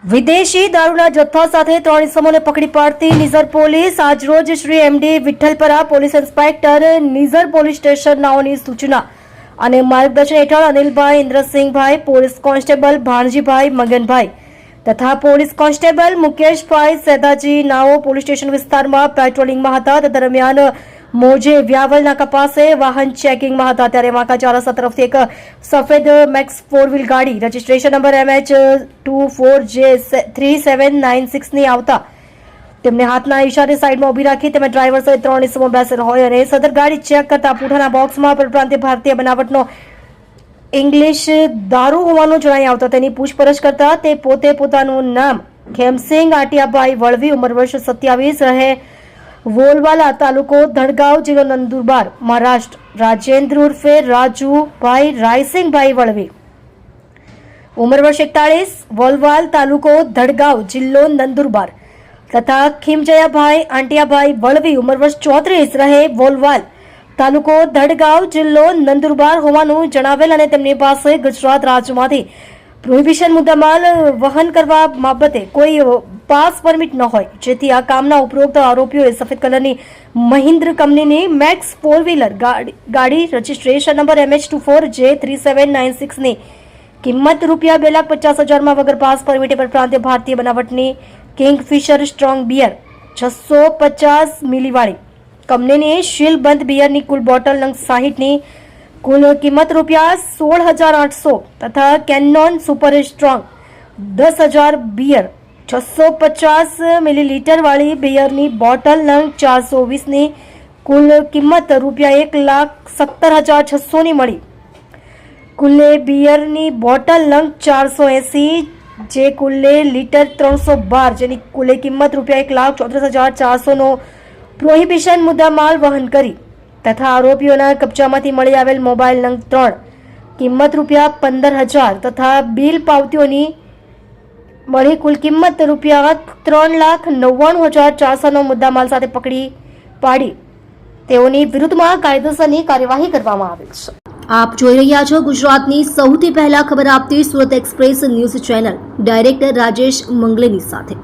વિદેશી દારૂના જથ્થા સાથે 3 ઇસમોને પકડી પાડતી નિઝર પોલીસ આજરોજ Shri M D Vithalpara police inspector Nizar police station નાઓની સૂચના અને માર્ગદર્શન હેઠળ અનિલભાઈ ઇન્દ્રસિંહભાઈ, પોલીસ કોન્સ્ટેબલ ભાણજીભાઈ મગનભાઈ તથા પોલીસ કોન્સ્ટેબલ મુકેશભાઈ સેદાજી નાઓ પોલીસ સ્ટેશન વિસ્તારમાં પેટ્રોલિંગમાં હતા. તે દરમિયાન મોજે વ્યાવલ નાકા પાસે વાહન ચેકિંગમાં હતા ત્યારે વાંકા ચાર રસ્તા તરફથી એક સફેદ મેક્સ 4 વ્હીલ ગાડી રજીસ્ટ્રેશન નંબર MH24J3796 ની આવતા તેમને હાથના ઇશારે સાઈડમાં ઉભી રાખી તેમાં ડ્રાઈવર સહિત 3 ઇસમો બેસેલ હોય અને સદર ગાડી ચેક કરતા પૂઠાના બોક્સમાં પરપ્રાંતીય ભારતીય બનાવટનો ઇંગ્લિશ દારૂ હોવાનું જણાઈ આવતા તેની પૂછપરછ કરતા તે પોતે પોતાનું નામ ખેમસિંગ આટિયાભાઈ વળવી, ઉંમર વર્ષ 27, રહે વોલવાલા, તાલુકો ધડગાંવ, જિલ્લો નંદુરબાર, મહારાષ્ટ્ર, રાજેન્દ્ર ઉર્ફે રાજુભાઈ રાયસિંગભાઈ વળવી, ઉંમર વર્ષ 41, વોલવાલ, તાલુકો ધડગાંવ, જિલ્લો નંદુરબાર તથા ખીમજયાભાઈ આંટિયાભાઈ વળવી, ઉંમર વર્ષ 34, રહે વોલવાલ, તાલુકો ધડગાંવ, જિલ્લો નંદુરબાર હોવાનું જણાવેલ અને તેમની પાસે ગુજરાત રાજ્યમાંથી પ્રોહિબિશન મુદ્દામાલ વહન કરવા બાબતે કોઈ પાસ પરમિટ ન હોય, જેથી આ કામના ઉપરોક્ત આરોપીઓએ સફેદ કલરની મહિન્દ્ર કંપનીની મેક્સ 4 વ્હીલર ગાડી રજીસ્ટ્રેશન નંબર MH24J3796 ની કિંમત રૂપિયા 2,50,000 વગર પાસ પરમિટે પર પ્રાંતીય ભારતીય બનાવટની કિંગફિશર સ્ટ્રોંગ બિયર 650 મિલીવાળી કંપનીની શીલબંધ બિયરની કુલ બોટલ નંગ 60ની કુલ કિંમત રૂપિયા 16,800 તથા Canon super strong 10,000 beer 650 millilitre વાળી બિયરની બોટલ નંગ 420ની કુલ કિંમત રૂપિયા 1,17,600 ની મળી. કુલ્લે બિયરની બોટલ નંગ 480 જે કુલ્લે લીટર 312 જેની કુલ્લે કિંમત રૂપિયા 1,34,400 નો પ્રોહિબિશન મુદ્દામાલ વહન કરી તથા આરોપીઓના કબજામાંથી મળી આવેલ મોબાઈલ નંગ 3 કિંમત રૂપિયા 15,000 તથા બિલ પાવતીઓની મળી કુલ કિંમત રૂપિયા 3,99,400 નો મુદ્દામાલ સાથે પકડી પાડી તેઓની વિરુદ્ધમાં કાયદેસરની કાર્યવાહી કરવામાં આવેલ છે. આપ જોઈ રહ્યા છો ગુજરાતની સૌથી પહેલા ખબર આપતી Surat express news channel director Rajesh મંગલેની સાથે.